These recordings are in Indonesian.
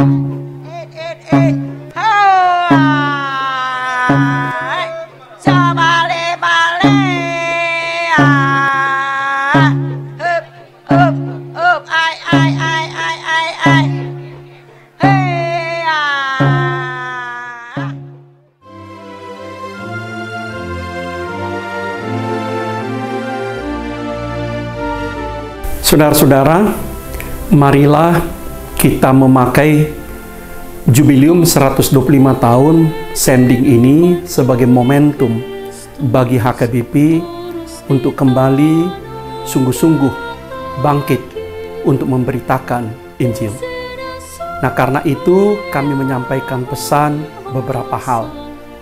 Hai, sabale-bale. Hup, hup, hup, ai, ai, ai, ai, ai, ai. Hei, Saudara-saudara, marilah kita memakai Jubileum 125 tahun Sending ini sebagai momentum bagi HKBP untuk kembali sungguh-sungguh bangkit untuk memberitakan Injil. Nah, karena itu kami menyampaikan pesan beberapa hal.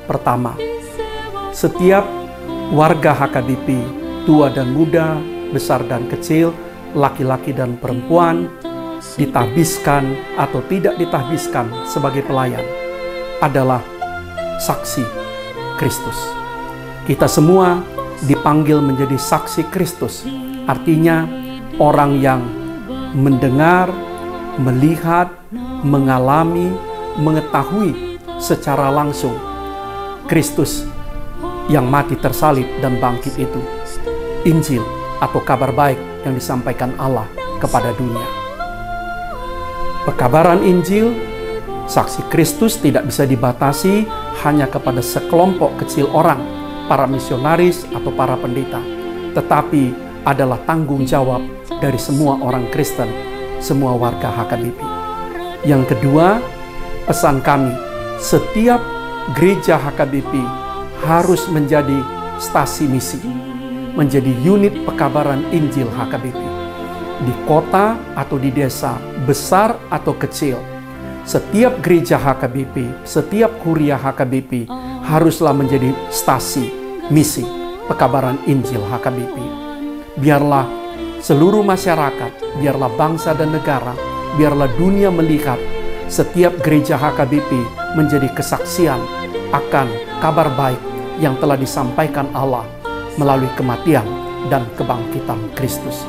Pertama, setiap warga HKBP, tua dan muda, besar dan kecil, laki-laki dan perempuan, ditahbiskan atau tidak ditahbiskan sebagai pelayan, adalah saksi Kristus. Kita semua dipanggil menjadi saksi Kristus. Artinya orang yang mendengar, melihat, mengalami, mengetahui secara langsung Kristus yang mati tersalib dan bangkit itu, Injil atau kabar baik yang disampaikan Allah kepada dunia. Pekabaran Injil, saksi Kristus tidak bisa dibatasi hanya kepada sekelompok kecil orang, para misionaris atau para pendeta, tetapi adalah tanggung jawab dari semua orang Kristen, semua warga HKBP. Yang kedua, pesan kami, setiap gereja HKBP harus menjadi stasi misi, menjadi unit pekabaran Injil HKBP. Di kota atau di desa, besar atau kecil, setiap gereja HKBP, setiap kuria HKBP haruslah menjadi stasi misi pekabaran Injil HKBP. Biarlah seluruh masyarakat, biarlah bangsa dan negara, biarlah dunia melihat setiap gereja HKBP menjadi kesaksian akan kabar baik yang telah disampaikan Allah melalui kematian dan kebangkitan Kristus.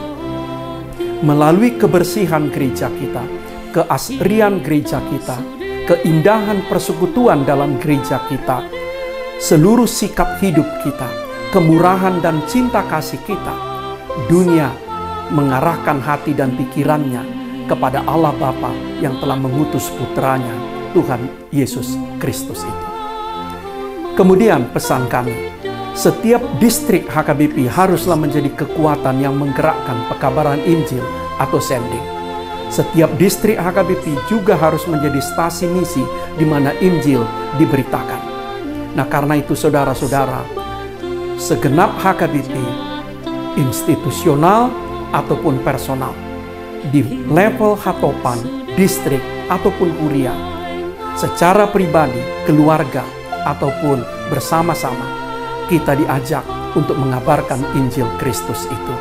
Melalui kebersihan gereja kita, keasrian gereja kita, keindahan persekutuan dalam gereja kita, seluruh sikap hidup kita, kemurahan dan cinta kasih kita, dunia mengarahkan hati dan pikirannya kepada Allah Bapa yang telah mengutus putranya, Tuhan Yesus Kristus itu. Kemudian pesan kami, setiap distrik HKBP haruslah menjadi kekuatan yang menggerakkan pekabaran Injil atau sending. Setiap distrik HKBP juga harus menjadi stasi misi di mana Injil diberitakan. Nah, karena itu saudara-saudara, segenap HKBP, institusional ataupun personal, di level hatopan, distrik ataupun kuria, secara pribadi, keluarga ataupun bersama-sama, kita diajak untuk mengabarkan Injil Kristus itu.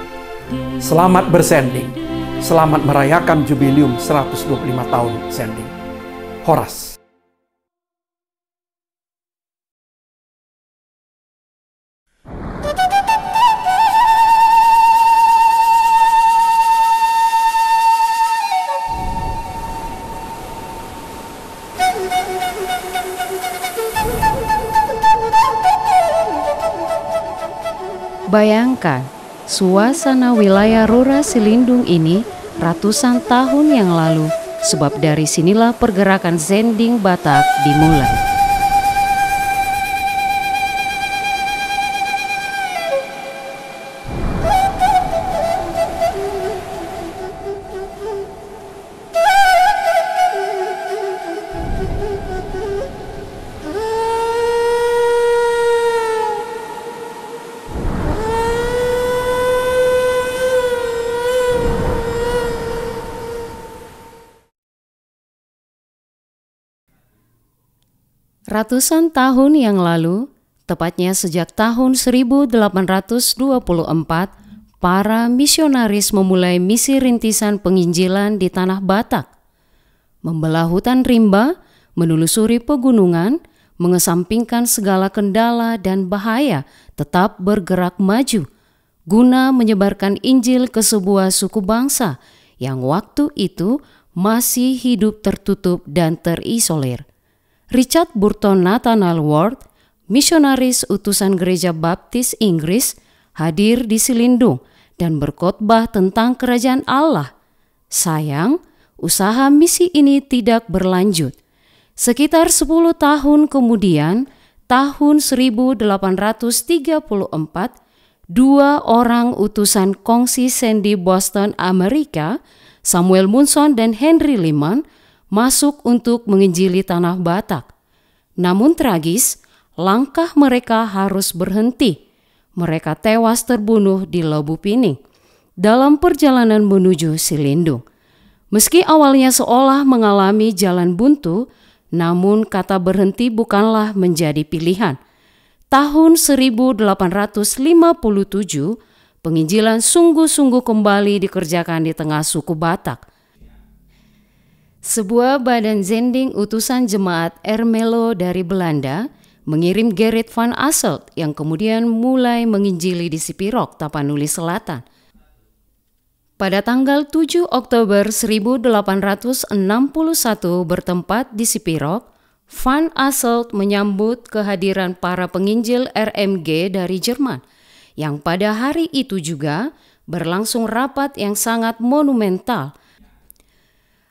Selamat bersending. Selamat merayakan Jubileum 125 tahun sending. Horas. Bayangkan, suasana wilayah Rura Silindung ini ratusan tahun yang lalu, sebab dari sinilah pergerakan Sending Batak dimulai. Ratusan tahun yang lalu, tepatnya sejak tahun 1824, para misionaris memulai misi rintisan penginjilan di tanah Batak. Membelah hutan rimba, menelusuri pegunungan, mengesampingkan segala kendala dan bahaya, tetap bergerak maju, guna menyebarkan Injil ke sebuah suku bangsa yang waktu itu masih hidup tertutup dan terisolir. Richard Burton Nathanael Ward, misionaris utusan Gereja Baptis Inggris, hadir di Silindung dan berkhotbah tentang kerajaan Allah. Sayang, usaha misi ini tidak berlanjut. Sekitar 10 tahun kemudian, tahun 1834, 2 orang utusan kongsi Sandy Boston Amerika, Samuel Munson dan Henry Lyman, masuk untuk menginjili tanah Batak. Namun tragis, langkah mereka harus berhenti. Mereka tewas terbunuh di Lobu Pining dalam perjalanan menuju Silindung. Meski awalnya seolah mengalami jalan buntu, namun kata berhenti bukanlah menjadi pilihan. Tahun 1857, penginjilan sungguh-sungguh kembali dikerjakan di tengah suku Batak. Sebuah badan zending utusan jemaat Ermelo dari Belanda mengirim Gerrit van Asselt yang kemudian mulai menginjili di Sipirok, Tapanuli Selatan. Pada tanggal 7 Oktober 1861 bertempat di Sipirok, Van Asselt menyambut kehadiran para penginjil RMG dari Jerman, yang pada hari itu juga berlangsung rapat yang sangat monumental,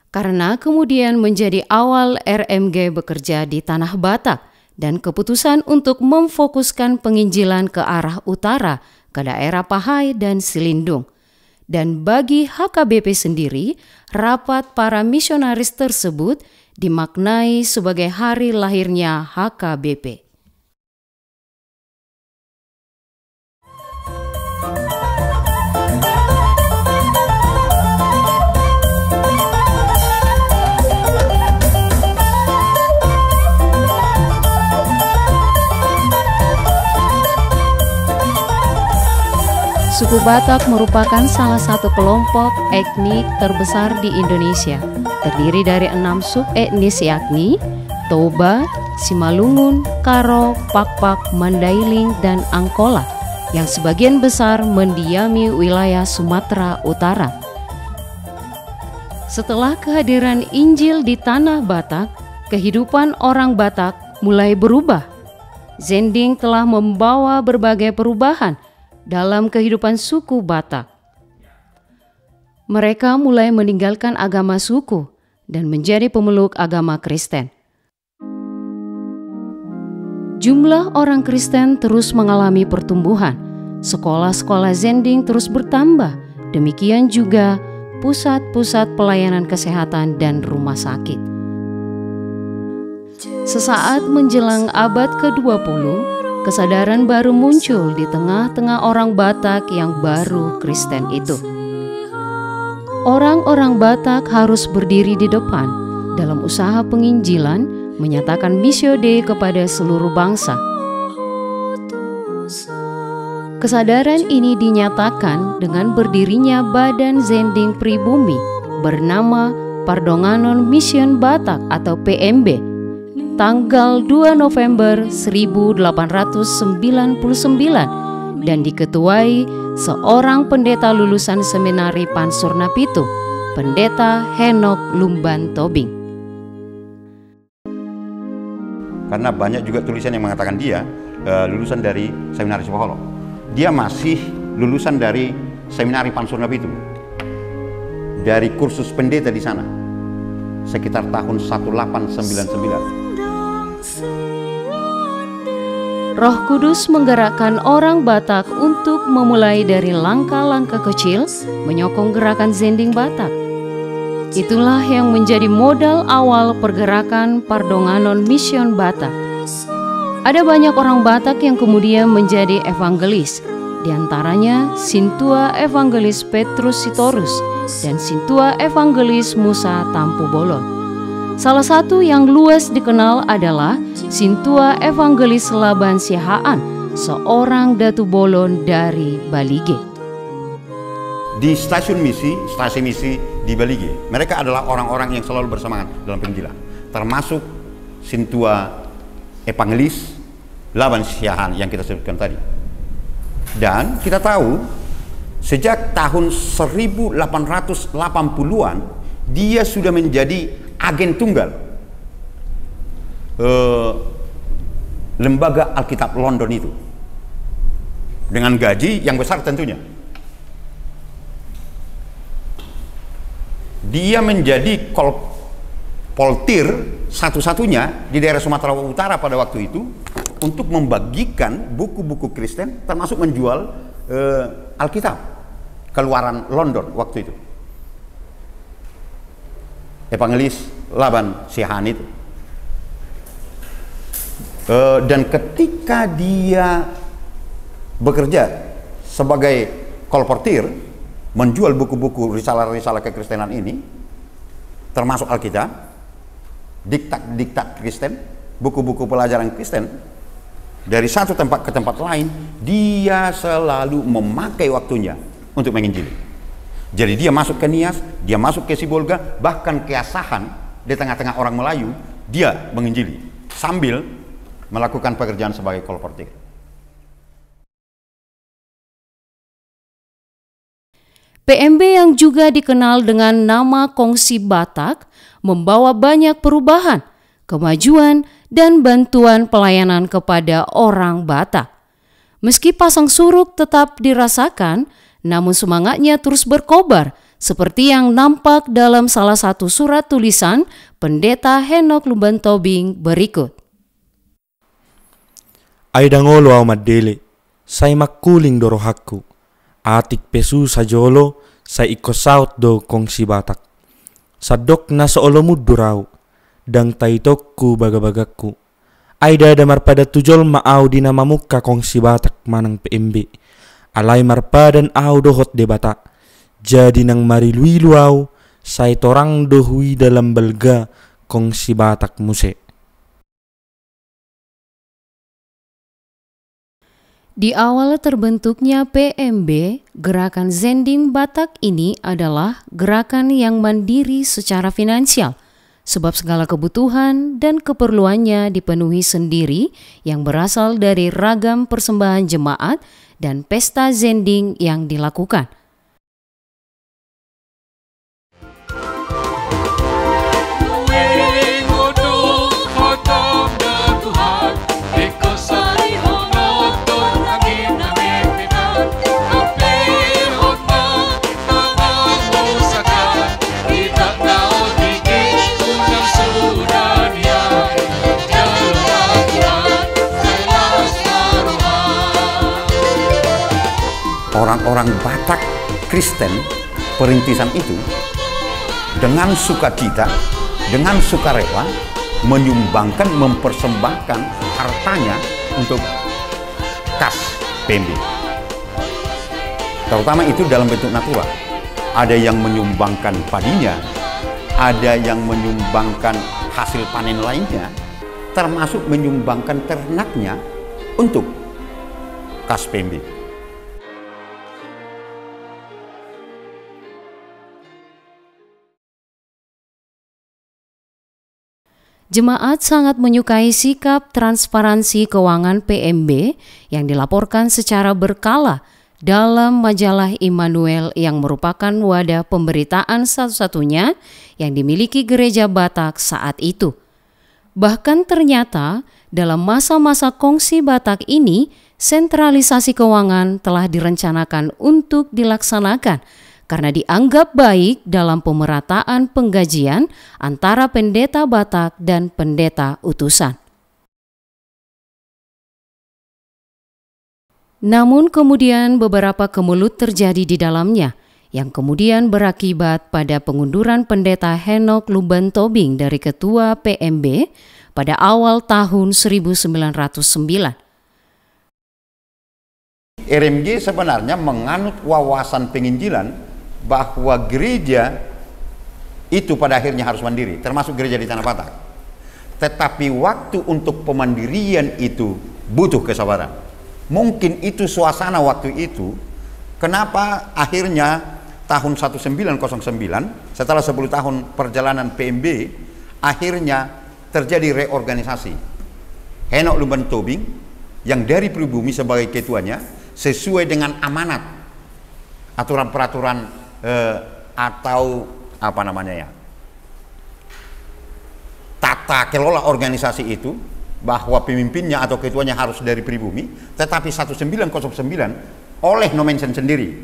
karena kemudian menjadi awal RMG bekerja di Tanah Batak dan keputusan untuk memfokuskan penginjilan ke arah utara ke daerah Pahai dan Silindung. Dan bagi HKBP sendiri, rapat para misionaris tersebut dimaknai sebagai hari lahirnya HKBP. Suku Batak merupakan salah satu kelompok etnik terbesar di Indonesia. Terdiri dari 6 subetnis yakni Toba, Simalungun, Karo, Pakpak, Mandailing, dan Angkola, yang sebagian besar mendiami wilayah Sumatera Utara. Setelah kehadiran Injil di Tanah Batak, kehidupan orang Batak mulai berubah. Zending telah membawa berbagai perubahan dalam kehidupan suku Batak. Mereka mulai meninggalkan agama suku dan menjadi pemeluk agama Kristen. Jumlah orang Kristen terus mengalami pertumbuhan. Sekolah-sekolah zending terus bertambah. Demikian juga pusat-pusat pelayanan kesehatan dan rumah sakit. Sesaat menjelang abad ke-20, kesadaran baru muncul di tengah-tengah orang Batak yang baru Kristen itu. Orang-orang Batak harus berdiri di depan dalam usaha penginjilan, menyatakan Missio Dei kepada seluruh bangsa. Kesadaran ini dinyatakan dengan berdirinya Badan Zending Pribumi bernama Pardonganon Mission Batak atau PMB, tanggal 2 November 1899 dan diketuai seorang pendeta lulusan seminari Pansurna Pitu, Pendeta Henok Lumban Tobing. Karena banyak juga tulisan yang mengatakan dia lulusan dari seminari Soholo. Dia masih lulusan dari seminari Pansurna Pitu, dari kursus pendeta di sana sekitar tahun 1899. Roh Kudus menggerakkan orang Batak untuk memulai dari langkah-langkah kecil menyokong gerakan Zending Batak. Itulah yang menjadi modal awal pergerakan Pardonganon Mission Batak. Ada banyak orang Batak yang kemudian menjadi evangelis, di antaranya Sintua Evangelis Petrus Sitorus dan Sintua Evangelis Musa Tampu Bolon. Salah satu yang luas dikenal adalah Sintua Evangelis Laban Sihaan, seorang Datu Bolon dari Balige. Di stasi misi di Balige, mereka adalah orang-orang yang selalu bersemangat dalam penginjilan, termasuk Sintua Evangelis Laban Sihaan yang kita sebutkan tadi. Dan kita tahu sejak tahun 1880-an dia sudah menjadi agen tunggal lembaga Alkitab London itu, dengan gaji yang besar tentunya. Dia menjadi kolportir satu-satunya di daerah Sumatera Utara pada waktu itu untuk membagikan buku-buku Kristen, termasuk menjual Alkitab keluaran London waktu itu. Evangelis Laban Sihan itu. Dan ketika dia bekerja sebagai kolportir, menjual buku-buku risalah-risalah kekristenan ini, termasuk Alkitab, diktat Kristen, buku-buku pelajaran Kristen, dari satu tempat ke tempat lain, dia selalu memakai waktunya untuk menginjili. Jadi dia masuk ke Nias, dia masuk ke Sibolga, bahkan ke Asahan di tengah-tengah orang Melayu, dia menginjili sambil melakukan pekerjaan sebagai kolportir. PMB yang juga dikenal dengan nama Kongsi Batak membawa banyak perubahan, kemajuan, dan bantuan pelayanan kepada orang Batak. Meski pasang surut tetap dirasakan, namun semangatnya terus berkobar, seperti yang nampak dalam salah satu surat tulisan Pendeta Henok Lumbantobing berikut. Ay dangolo au madele, say makuling dorohakku, atik pesu sa jolo, say ikosaut do Kongsi Batak. Sadok na sa olomud durau, dang taitokku bagabagakku. Ay dada marpada tujol maaw di na mamukka Kongsi Batak manang PMB. Alay marpadan aw dohot de bata. Jadi nang mariluiluaw, say torang dohui dalam balga Kongsi Batak muse. Di awal terbentuknya PMB, gerakan Zending Batak ini adalah gerakan yang mandiri secara finansial, sebab segala kebutuhan dan keperluannya dipenuhi sendiri yang berasal dari ragam persembahan jemaat dan pesta Zending yang dilakukan. Orang-orang Batak Kristen perintisan itu dengan sukacita, dengan sukarela menyumbangkan, mempersembahkan hartanya untuk kas PMB. Terutama itu dalam bentuk natural. Ada yang menyumbangkan padinya, ada yang menyumbangkan hasil panen lainnya, termasuk menyumbangkan ternaknya untuk kas PMB. Jemaat sangat menyukai sikap transparansi keuangan PMB yang dilaporkan secara berkala dalam majalah Immanuel yang merupakan wadah pemberitaan satu-satunya yang dimiliki gereja Batak saat itu. Bahkan ternyata dalam masa-masa Kongsi Batak ini, sentralisasi keuangan telah direncanakan untuk dilaksanakan karena dianggap baik dalam pemerataan penggajian antara pendeta Batak dan pendeta utusan. Namun kemudian beberapa kemelut terjadi di dalamnya, yang kemudian berakibat pada pengunduran pendeta Henok Lumbantobing dari ketua PMB pada awal tahun 1909. RMJ sebenarnya menganut wawasan penginjilan bahwa gereja itu pada akhirnya harus mandiri, termasuk gereja di Tanah Batak. Tetapi waktu untuk pemandirian itu butuh kesabaran. Mungkin itu suasana waktu itu, kenapa akhirnya tahun 1909, setelah 10 tahun perjalanan PMB, akhirnya terjadi reorganisasi. Henok Lumbantobing yang dari pribumi sebagai ketuanya, sesuai dengan amanat, aturan-peraturan atau apa namanya ya, tata kelola organisasi itu bahwa pemimpinnya atau ketuanya harus dari pribumi, tetapi 1909 oleh Nommensen sendiri,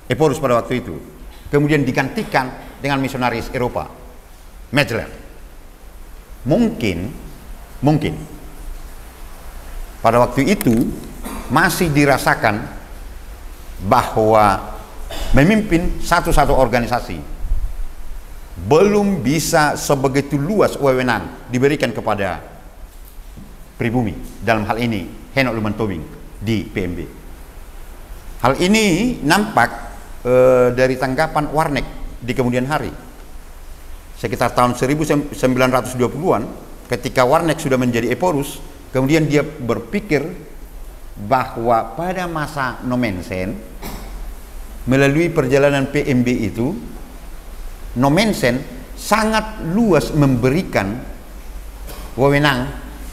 Eporus pada waktu itu, kemudian digantikan dengan misionaris Eropa, Mechler. Mungkin pada waktu itu masih dirasakan bahwa memimpin satu-satu organisasi belum bisa sebegitu luas wewenang diberikan kepada pribumi, dalam hal ini Henok Lumban Tobing di PMB. Hal ini nampak dari tanggapan Warnek di kemudian hari. Sekitar tahun 1920-an, ketika Warnek sudah menjadi Eporus, kemudian dia berpikir bahwa pada masa Nommensen, melalui perjalanan PMB itu, Nommensen sangat luas memberikan wewenang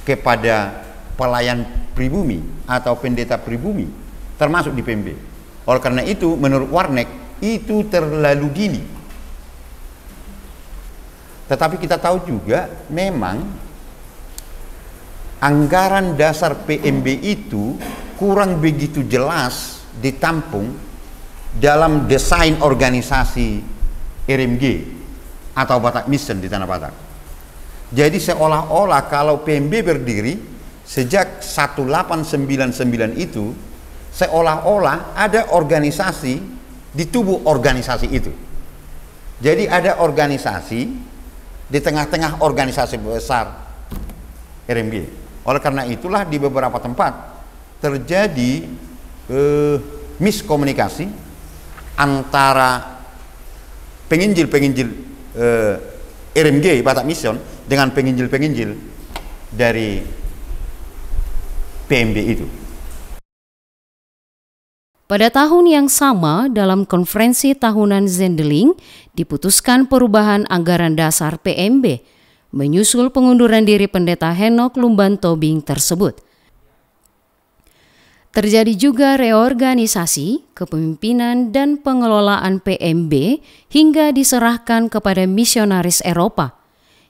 kepada pelayan pribumi atau pendeta pribumi, termasuk di PMB. Oleh karena itu, menurut Warnek, itu terlalu dini. Tetapi kita tahu juga memang anggaran dasar PMB itu kurang begitu jelas ditampung dalam desain organisasi RMG atau Batak Mission di Tanah Batak. Jadi seolah-olah kalau PMB berdiri sejak 1899 itu, seolah-olah ada organisasi di tubuh organisasi itu. Jadi ada organisasi di tengah-tengah organisasi besar RMG. Oleh karena itulah di beberapa tempat terjadi miskomunikasi antara penginjil-penginjil RMG Batak Mission dengan penginjil-penginjil dari PMB itu. Pada tahun yang sama, dalam konferensi tahunan Zendeling, diputuskan perubahan anggaran dasar PMB, menyusul pengunduran diri pendeta Henok Lumban Tobing tersebut. Terjadi juga reorganisasi, kepemimpinan, dan pengelolaan PMB hingga diserahkan kepada misionaris Eropa.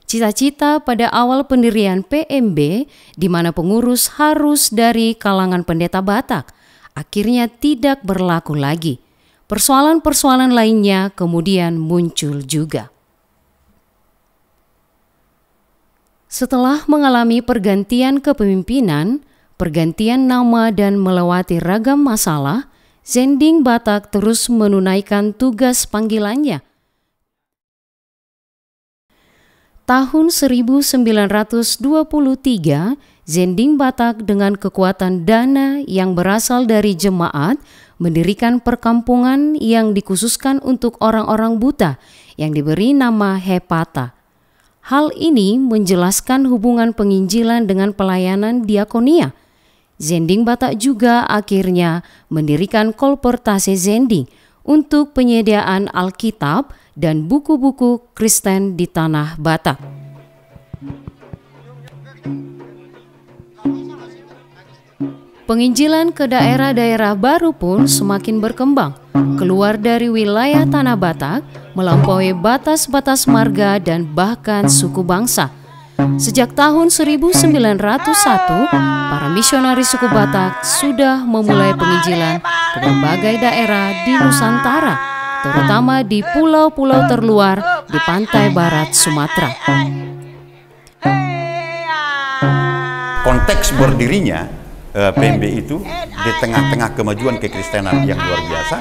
Cita-cita pada awal pendirian PMB, di mana pengurus harus dari kalangan pendeta Batak, akhirnya tidak berlaku lagi. Persoalan-persoalan lainnya kemudian muncul juga. Setelah mengalami pergantian kepemimpinan, pergantian nama dan melewati ragam masalah, Zending Batak terus menunaikan tugas panggilannya. Tahun 1923, Zending Batak dengan kekuatan dana yang berasal dari jemaat mendirikan perkampungan yang dikhususkan untuk orang-orang buta yang diberi nama Hepata. Hal ini menjelaskan hubungan penginjilan dengan pelayanan diakonia. Zending Batak juga akhirnya mendirikan Kolportase Zending untuk penyediaan Alkitab dan buku-buku Kristen di Tanah Batak. Penginjilan ke daerah-daerah baru pun semakin berkembang, keluar dari wilayah Tanah Batak, melampaui batas-batas marga dan bahkan suku bangsa. Sejak tahun 1901, para misionaris suku Batak sudah memulai penginjilan ke berbagai daerah di Nusantara, terutama di pulau-pulau terluar di pantai barat Sumatera. Konteks berdirinya PMB itu di tengah-tengah kemajuan kekristenan yang luar biasa,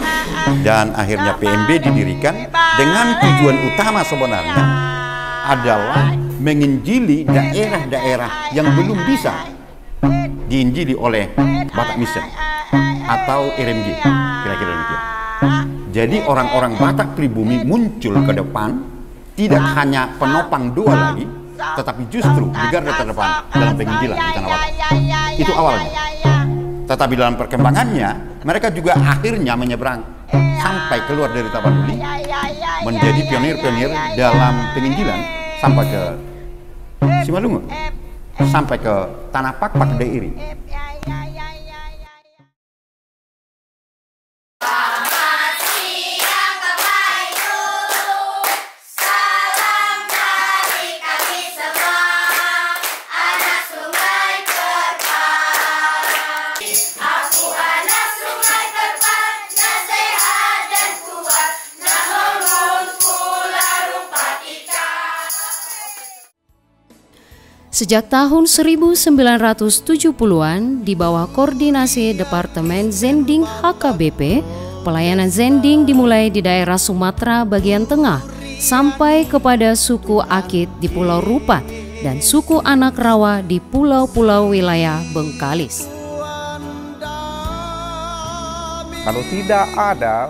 dan akhirnya PMB didirikan dengan tujuan utama sebenarnya adalah menginjili daerah-daerah yang belum bisa diinjili oleh Batak Mission atau RMG, kira-kira demikian. Jadi orang-orang Batak pribumi muncul ke depan, tidak hanya penopang doa lagi, tetapi justru di garda terdepan dalam penginjilan di Tanah Batak. Itu awalnya. Tetapi dalam perkembangannya, mereka juga akhirnya menyeberang sampai keluar dari Tapanuli, menjadi pionir-pionir dalam penginjilan sampai ke Simalungun, sampai ke Tanah Pakpak Dairi. Salam dari kami semua. Sejak tahun 1970-an di bawah koordinasi Departemen Zending HKBP, pelayanan Zending dimulai di daerah Sumatera bagian tengah sampai kepada suku Akit di Pulau Rupat dan suku Anak Rawa di pulau-pulau wilayah Bengkalis. Kalau tidak ada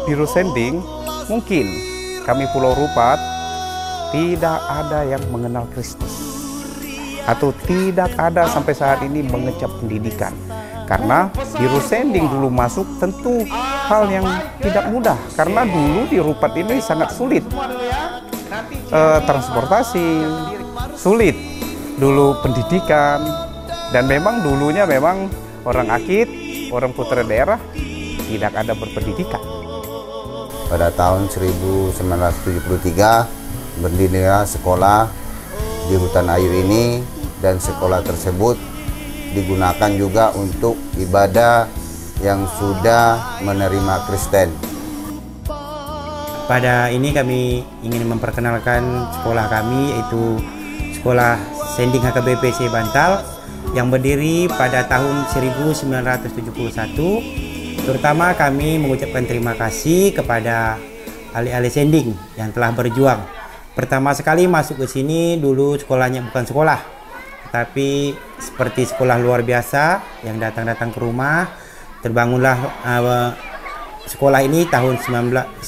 Biro Zending, mungkin kami Pulau Rupat tidak ada yang mengenal Kristus, atau tidak ada sampai saat ini mengecap pendidikan. Karena Biro Zending dulu masuk tentu hal yang tidak mudah, karena dulu di Rupat ini sangat sulit. Transportasi sulit, dulu pendidikan, dan memang dulunya memang orang Akit, orang putra daerah tidak ada berpendidikan. Pada tahun 1973 berdirilah sekolah di Hutan Ayu ini, dan sekolah tersebut digunakan juga untuk ibadah yang sudah menerima Kristen. Pada ini kami ingin memperkenalkan sekolah kami, yaitu Sekolah Zending HKBP C Bantal yang berdiri pada tahun 1971. Terutama kami mengucapkan terima kasih kepada ahli-ahli Zending yang telah berjuang. Pertama sekali masuk ke sini dulu sekolahnya bukan sekolah, tapi seperti sekolah luar biasa yang datang-datang ke rumah. Terbangunlah sekolah ini tahun 1971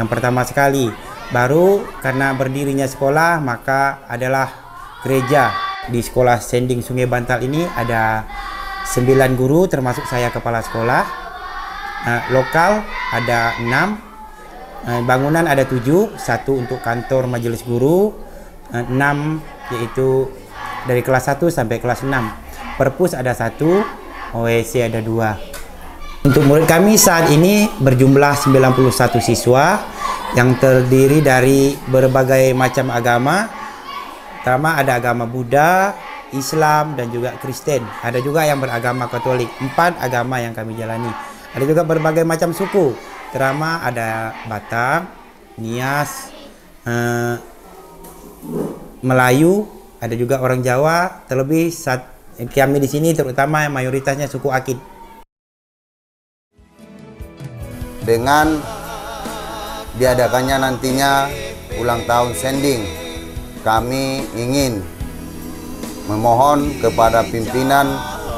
yang pertama sekali. Baru karena berdirinya sekolah maka adalah gereja. Di sekolah Zending Sungai Bantal ini ada 9 guru termasuk saya kepala sekolah. Lokal ada 6. Bangunan ada 7, 1 untuk kantor majelis guru, 6 yaitu dari kelas 1 sampai kelas 6. Perpus ada 1, OEC ada 2. Untuk murid kami saat ini berjumlah 91 siswa yang terdiri dari berbagai macam agama. Pertama ada agama Buddha, Islam, dan juga Kristen. Ada juga yang beragama Katolik. 4 agama yang kami jalani. Ada juga berbagai macam suku. Terutama ada Batak, Nias, Melayu, ada juga orang Jawa. Terlebih kami di sini terutama mayoritasnya suku Akit. Dengan diadakannya nantinya ulang tahun Zending, kami ingin memohon kepada pimpinan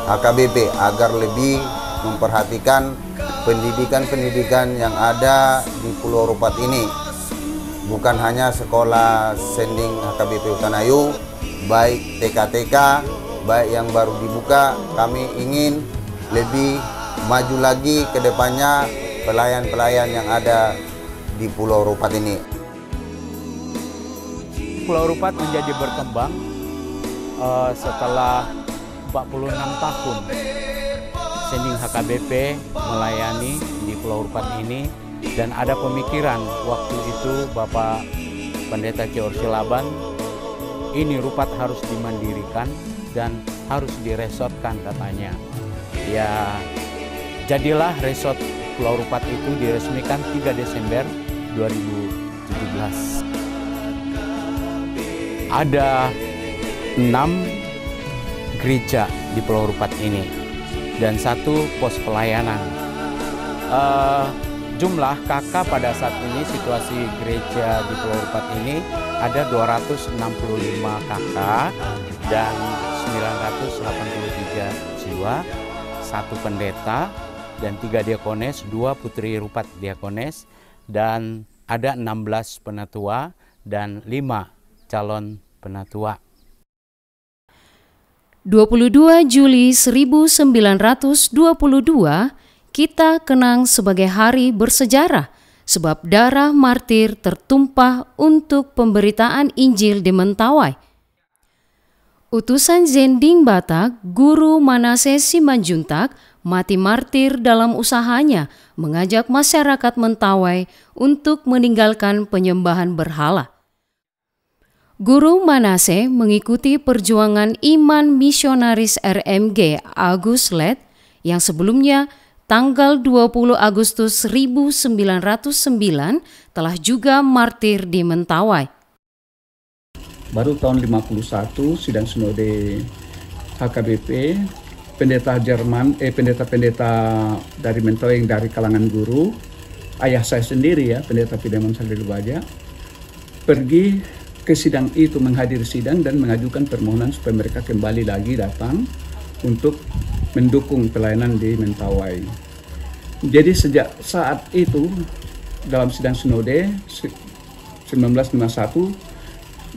HKBP agar lebih memperhatikan pendidikan-pendidikan yang ada di Pulau Rupat ini. Bukan hanya sekolah Zending HKBP Hutan Ayu, baik TK-TK, baik yang baru dibuka, kami ingin lebih maju lagi ke depannya pelayan-pelayan yang ada di Pulau Rupat ini. Pulau Rupat menjadi berkembang setelah 46 tahun Zending HKBP melayani di Pulau Rupat ini, dan ada pemikiran waktu itu Bapak Pendeta C. Orsilaban, ini Rupat harus dimandirikan dan harus diresotkan katanya. Ya, jadilah resort Pulau Rupat itu diresmikan 3 Desember 2017. Ada 6 gereja di Pulau Rupat ini dan 1 pos pelayanan. Jumlah KK pada saat ini, situasi gereja di Pulau Rupat ini ada 265 KK dan 983 jiwa, 1 pendeta dan 3 diakones, 2 putri Rupat diakones, dan ada 16 penatua dan 5 calon penatua. 22 Juli 1922 kita kenang sebagai hari bersejarah sebab darah martir tertumpah untuk pemberitaan Injil di Mentawai. Utusan Zending Batak, Guru Manase Simanjuntak, mati martir dalam usahanya mengajak masyarakat Mentawai untuk meninggalkan penyembahan berhala. Guru Manase mengikuti perjuangan iman misionaris RMG Agus Let yang sebelumnya tanggal 20 Agustus 1909 telah juga martir di Mentawai. baru tahun 51 sidang sinode HKBP, pendeta-pendeta dari Mentawai yang dari kalangan guru, ayah saya sendiri ya, pendeta Pidemon Salil Baja, pergi ke sidang itu, menghadiri sidang dan mengajukan permohonan supaya mereka kembali lagi datang untuk mendukung pelayanan di Mentawai. Jadi sejak saat itu dalam sidang sinode 1951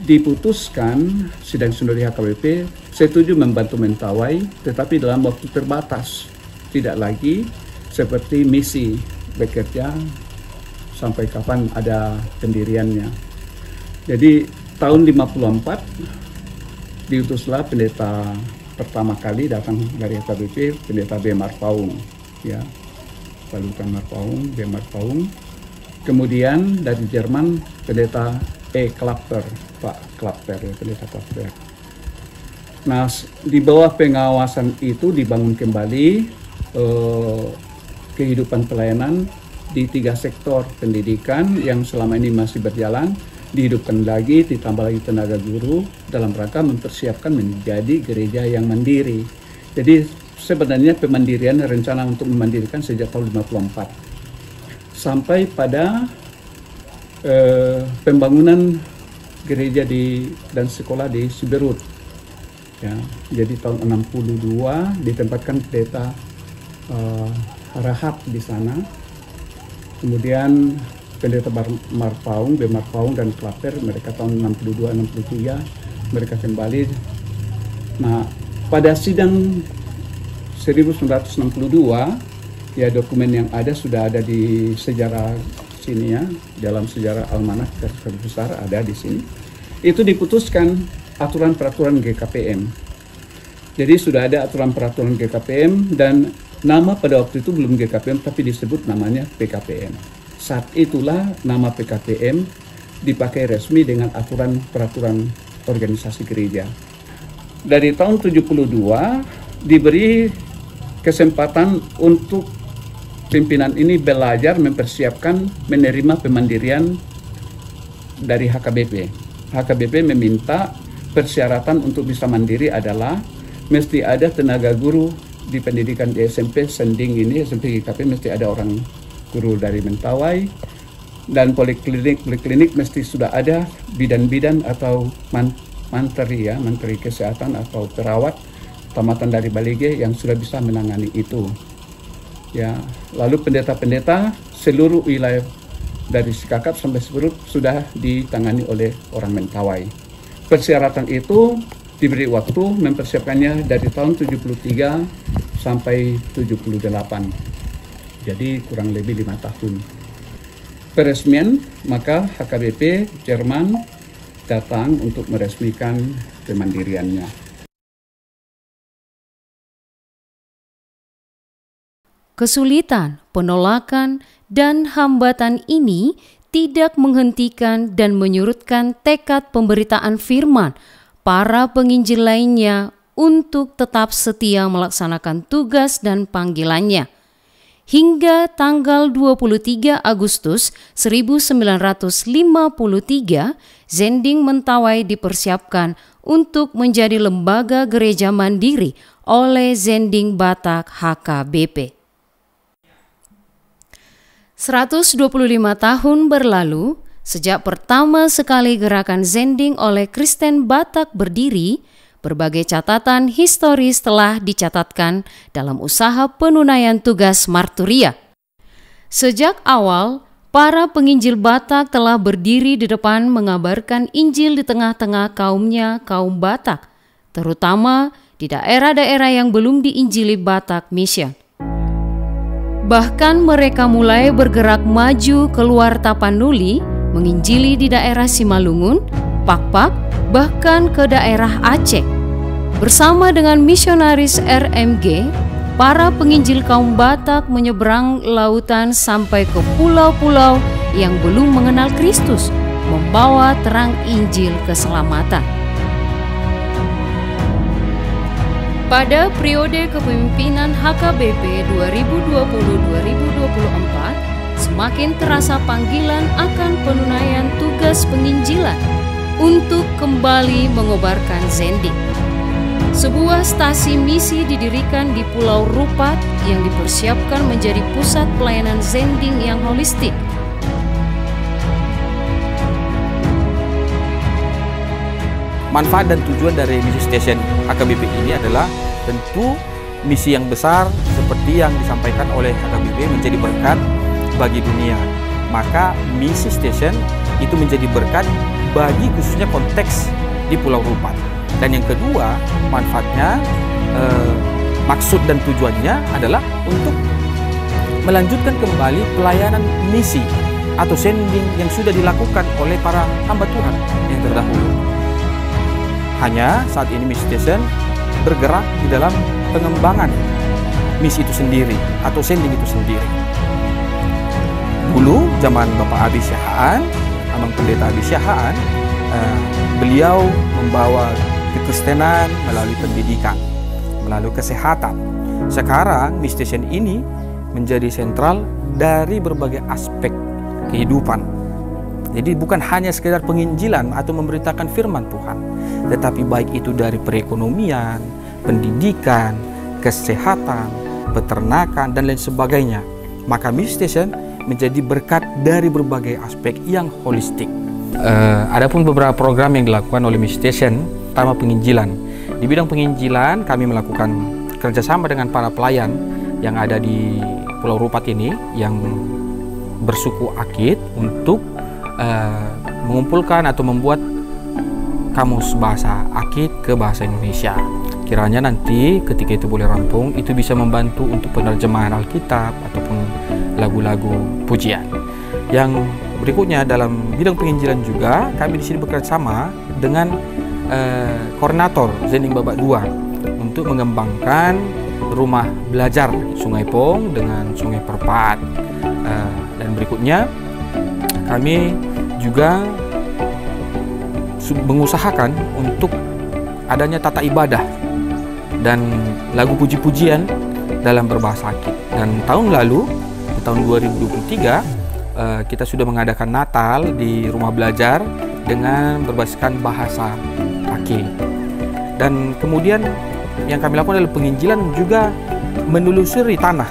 diputuskan sidang sinode HKBP setuju membantu Mentawai, tetapi dalam waktu terbatas, tidak lagi seperti misi bekerja sampai kapan ada pendiriannya. Jadi tahun 54 diutuslah pendeta pertama kali datang dari HKBP, pendeta B. Marpaung, ya, Palutan Marpaung, B. Marpaung. Kemudian dari Jerman pendeta E. Klapper, Pak Klapper, ya, pendeta Klapper. Nah, di bawah pengawasan itu dibangun kembali kehidupan pelayanan di 3 sektor pendidikan yang selama ini masih berjalan, dihidupkan lagi, ditambah lagi tenaga guru dalam rangka mempersiapkan menjadi gereja yang mandiri. Jadi sebenarnya pemandirian, rencana untuk memandirikan sejak tahun 54 sampai pada pembangunan gereja dan sekolah di Siberut. Ya, jadi tahun 62 ditempatkan pendeta Rahab di sana. Kemudian pendeta Marpaung, B. Marpaung dan Klapper, mereka tahun 62-63 mereka kembali. Nah, pada sidang 1962, ya, dokumen yang ada sudah ada di sejarah sini ya, dalam sejarah almanak besar ada di sini. Itu diputuskan aturan peraturan GKPM. Jadi sudah ada aturan peraturan GKPM dan nama pada waktu itu belum GKPM tapi disebut namanya PKPM. Saat itulah nama PKPM dipakai resmi dengan aturan peraturan organisasi gereja. Dari tahun 72 diberi kesempatan untuk pimpinan ini belajar mempersiapkan menerima pemandirian dari HKBP. HKBP meminta persyaratan untuk bisa mandiri adalah mesti ada tenaga guru di pendidikan di SMP Sending ini, SMP GKP mesti ada orang guru dari Mentawai, dan poliklinik mesti sudah ada bidan-bidan atau manteri ya, menteri kesehatan atau perawat tamatan dari Balige yang sudah bisa menangani itu. Ya, lalu pendeta-pendeta seluruh wilayah dari Sikakap sampai Siberut sudah ditangani oleh orang Mentawai. Persyaratan itu diberi waktu mempersiapkannya dari tahun 73 sampai 78. Jadi kurang lebih 5 tahun. Peresmian, maka HKBP Jerman datang untuk meresmikan kemandiriannya. Kesulitan, penolakan, dan hambatan ini tidak menghentikan dan menyurutkan tekad pemberitaan firman para penginjil lainnya untuk tetap setia melaksanakan tugas dan panggilannya. Hingga tanggal 23 Agustus 1953, Zending Mentawai dipersiapkan untuk menjadi lembaga gereja mandiri oleh Zending Batak HKBP. 125 tahun berlalu, sejak pertama sekali gerakan Zending oleh Kristen Batak berdiri, berbagai catatan historis telah dicatatkan dalam usaha penunaian tugas marturia. Sejak awal, para penginjil Batak telah berdiri di depan mengabarkan Injil di tengah-tengah kaumnya, kaum Batak, terutama di daerah-daerah yang belum diinjili Batak Mission. Bahkan mereka mulai bergerak maju keluar Tapanuli, menginjili di daerah Simalungun, Pakpak, bahkan ke daerah Aceh. Bersama dengan misionaris RMG, para penginjil kaum Batak menyeberang lautan sampai ke pulau-pulau yang belum mengenal Kristus, membawa terang Injil keselamatan. Pada periode kepemimpinan HKBP 2020-2024, semakin terasa panggilan akan penunaian tugas penginjilan. untuk kembali mengobarkan Zending. Sebuah stasi misi didirikan di Pulau Rupat yang dipersiapkan menjadi pusat pelayanan Zending yang holistik. Manfaat dan tujuan dari misi station HKBP ini adalah tentu misi yang besar seperti yang disampaikan oleh HKBP menjadi berkat bagi dunia. Maka misi station itu menjadi berkat bagi khususnya konteks di Pulau Rupat. Dan yang kedua, manfaatnya, maksud dan tujuannya adalah untuk melanjutkan kembali pelayanan misi atau sending yang sudah dilakukan oleh para hamba Tuhan yang terdahulu. Hanya saat ini misi station bergerak di dalam pengembangan misi itu sendiri atau sending itu sendiri. Dulu zaman Bapak Abi Syahaan, Abang Pendeta Abi Syahaan, beliau membawa kekristenan melalui pendidikan, melalui kesehatan. Sekarang misi station ini menjadi sentral dari berbagai aspek kehidupan. Jadi bukan hanya sekedar penginjilan atau memberitakan firman Tuhan, tetapi baik itu dari perekonomian, pendidikan, kesehatan, peternakan, dan lain sebagainya. Maka misi station menjadi berkat dari berbagai aspek yang holistik. Adapun beberapa program yang dilakukan oleh misi station, pertama penginjilan. Di bidang penginjilan kami melakukan kerjasama dengan para pelayan yang ada di Pulau Rupat ini yang bersuku Akit untuk mengumpulkan atau membuat kamus bahasa Akit ke bahasa Indonesia. Kiranya nanti ketika itu boleh rampung, itu bisa membantu untuk penerjemahan Alkitab ataupun lagu-lagu pujian. Yang berikutnya dalam bidang penginjilan juga kami di sini bekerjasama dengan koordinator Zending Babak 2 untuk mengembangkan rumah belajar Sungai Pong dengan Sungai Perpat. Dan berikutnya kami juga mengusahakan untuk adanya tata ibadah dan lagu puji-pujian dalam berbahasa Akit. Dan tahun lalu, di tahun 2023, kita sudah mengadakan Natal di rumah belajar dengan berbasiskan bahasa Akit. Dan kemudian yang kami lakukan adalah penginjilan juga menelusuri tanah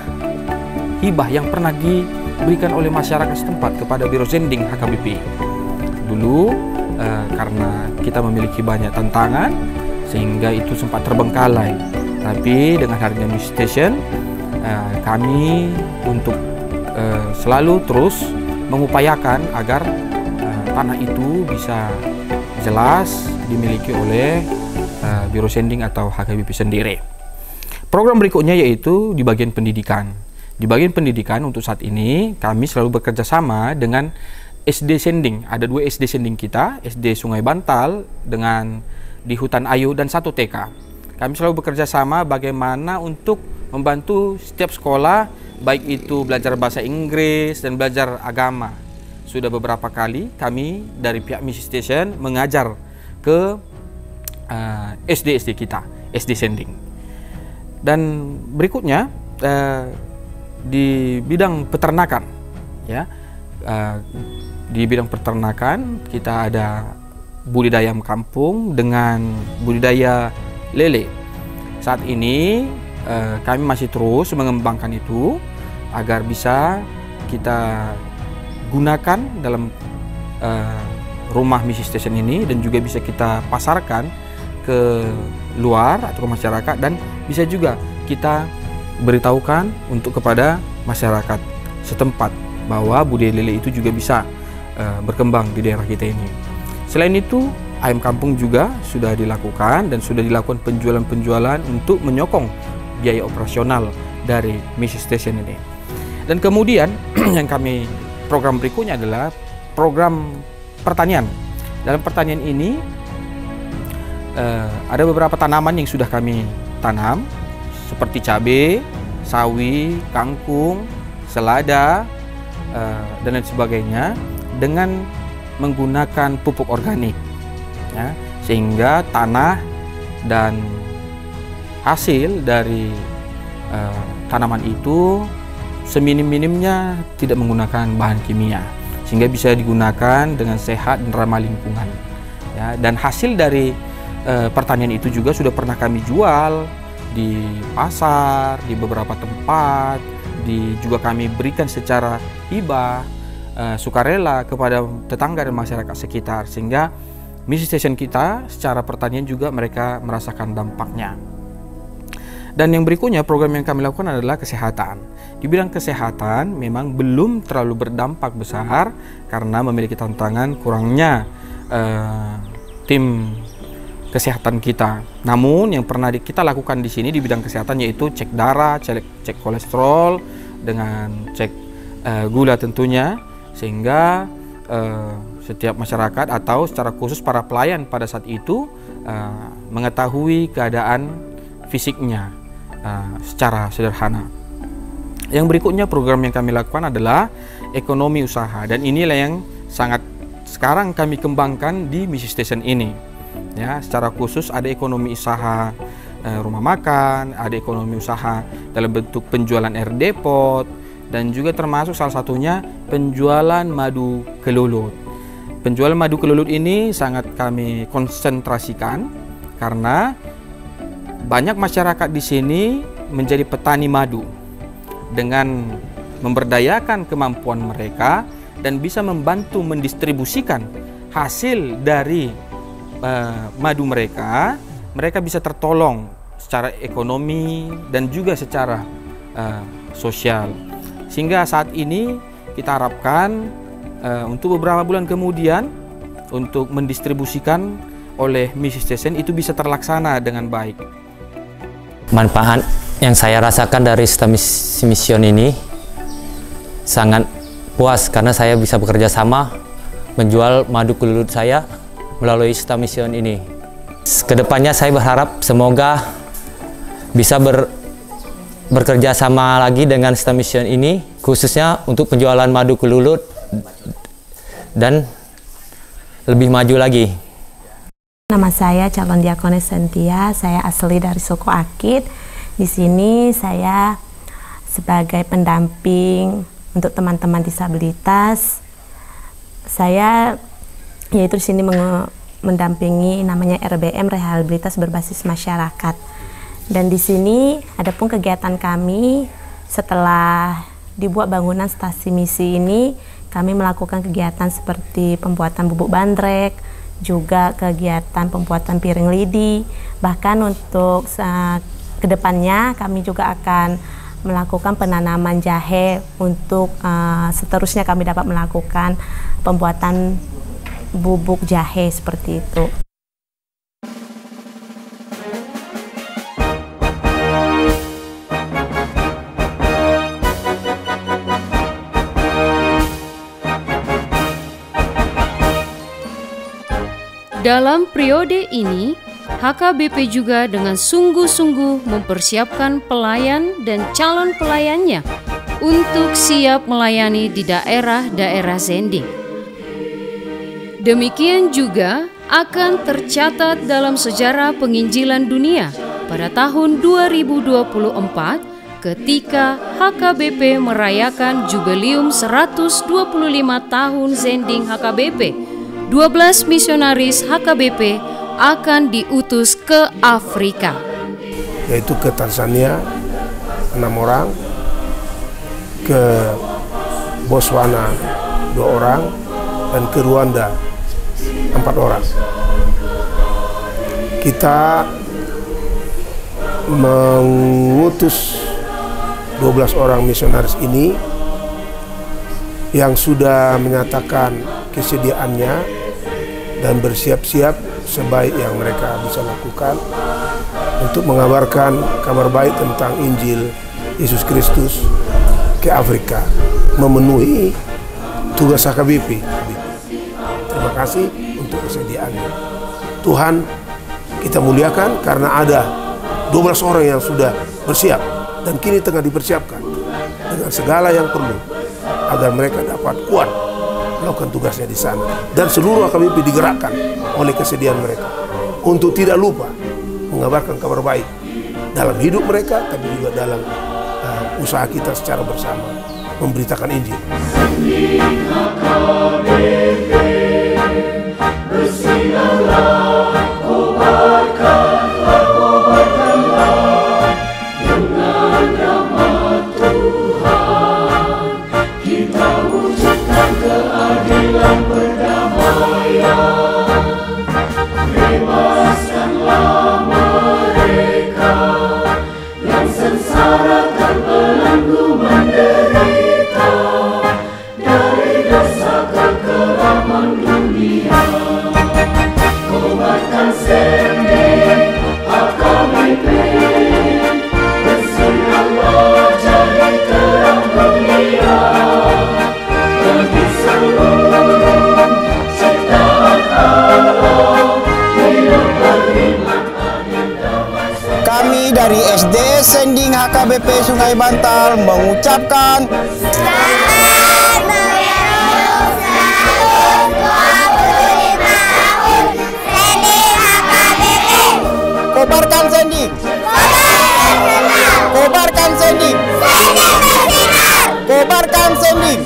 hibah yang pernah diberikan oleh masyarakat setempat kepada Biro Zending HKBP. Dulu karena kita memiliki banyak tantangan sehingga itu sempat terbengkalai. Tapi dengan hadirnya misi station, kami untuk selalu terus mengupayakan agar tanah itu bisa jelas dimiliki oleh Biro Zending atau HKBP sendiri. Program berikutnya yaitu di bagian pendidikan. Di bagian pendidikan untuk saat ini kami selalu bekerja sama dengan SD Zending. Ada 2 SD Zending kita, SD Sungai Bantal dengan di Hutan Ayu dan 1 TK. Kami selalu bekerja sama bagaimana untuk membantu setiap sekolah, baik itu belajar bahasa Inggris dan belajar agama. Sudah beberapa kali kami dari pihak misi station mengajar ke SD-SD kita, SD Zending. Dan berikutnya di bidang peternakan, ya, di bidang peternakan kita ada budidaya ayam kampung dengan budidaya lele. Saat ini kami masih terus mengembangkan itu agar bisa kita gunakan dalam rumah misi station ini dan juga bisa kita pasarkan ke luar atau ke masyarakat, dan bisa juga kita beritahukan untuk kepada masyarakat setempat bahwa budidaya lele itu juga bisa berkembang di daerah kita ini. Selain itu, ayam kampung juga sudah dilakukan dan sudah dilakukan penjualan-penjualan untuk menyokong biaya operasional dari misi station ini. Dan kemudian yang kami program berikutnya adalah program pertanian. Dalam pertanian ini ada beberapa tanaman yang sudah kami tanam seperti cabai, sawi, kangkung, selada, dan lain sebagainya dengan menggunakan pupuk organik, ya, sehingga tanah dan hasil dari tanaman itu seminim-minimnya tidak menggunakan bahan kimia, sehingga bisa digunakan dengan sehat dan ramah lingkungan. Ya, Ya, dan hasil dari pertanian itu juga sudah pernah kami jual di pasar, di beberapa tempat, juga kami berikan secara hibah, sukarela kepada tetangga dan masyarakat sekitar, sehingga misi station kita secara pertanian juga mereka merasakan dampaknya. Dan yang berikutnya program yang kami lakukan adalah kesehatan. Di bidang kesehatan memang belum terlalu berdampak besar karena memiliki tantangan kurangnya tim kesehatan kita. Namun yang pernah kita lakukan di sini di bidang kesehatan yaitu cek darah, cek kolesterol, dengan cek gula tentunya, sehingga setiap masyarakat atau secara khusus para pelayan pada saat itu mengetahui keadaan fisiknya secara sederhana. Yang berikutnya program yang kami lakukan adalah ekonomi usaha, dan inilah yang sangat sekarang kami kembangkan di misi station ini. Ya, secara khusus ada ekonomi usaha rumah makan, ada ekonomi usaha dalam bentuk penjualan air depot, dan juga termasuk salah satunya penjualan madu kelulut. Penjualan madu kelulut ini sangat kami konsentrasikan karena banyak masyarakat di sini menjadi petani madu. Dengan memberdayakan kemampuan mereka dan bisa membantu mendistribusikan hasil dari madu mereka bisa tertolong secara ekonomi dan juga secara sosial. Sehingga saat ini kita harapkan untuk beberapa bulan kemudian untuk mendistribusikan oleh misi station itu bisa terlaksana dengan baik. Manfaat yang saya rasakan dari Mission ini sangat puas karena saya bisa bekerja sama menjual madu kelulut saya melalui Mission ini. Kedepannya saya berharap semoga bisa bekerja sama lagi dengan Mission ini, khususnya untuk penjualan madu kelulut dan lebih maju lagi. Nama saya calon Diakones Sentia, saya asli dari suku Akit. Di sini saya sebagai pendamping untuk teman-teman disabilitas. Saya yaitu di sini mendampingi namanya RBM, Rehabilitas Berbasis Masyarakat. Dan di sini ada pun kegiatan kami setelah dibuat bangunan stasi misi ini, kami melakukan kegiatan seperti pembuatan bubuk bandrek, juga kegiatan pembuatan piring lidi. Bahkan untuk kedepannya kami juga akan melakukan penanaman jahe untuk seterusnya kami dapat melakukan pembuatan bubuk jahe seperti itu. Dalam periode ini, HKBP juga dengan sungguh-sungguh mempersiapkan pelayan dan calon pelayannya untuk siap melayani di daerah-daerah sending. Demikian juga akan tercatat dalam sejarah penginjilan dunia pada tahun 2024 ketika HKBP merayakan jubileum 125 tahun sending HKBP. 12 misionaris HKBP akan diutus ke Afrika, yaitu ke Tanzania 6 orang, ke Botswana 2 orang, dan ke Rwanda 4 orang. Kita mengutus 12 orang misionaris ini yang sudah menyatakan kesediaannya dan bersiap-siap sebaik yang mereka bisa lakukan untuk mengabarkan kabar baik tentang Injil Yesus Kristus ke Afrika, memenuhi tugas HKBP. Terima kasih untuk kesediaannya. Tuhan kita muliakan karena ada 12 orang yang sudah bersiap dan kini tengah dipersiapkan dengan segala yang perlu agar mereka dapat kuat melakukan tugasnya di sana, dan seluruh HKBP digerakkan oleh kesediaan mereka untuk tidak lupa mengabarkan kabar baik dalam hidup mereka, tapi juga dalam usaha kita secara bersama memberitakan Injil. Bersinarlah dari SD Sending HKBP Sungai Bantal mengucapkan selamat menyambut 125 tahun Sending HKBP. Kobarkan Sending. Kobarkan Sending. Sending bersinar. Kobarkan Sending.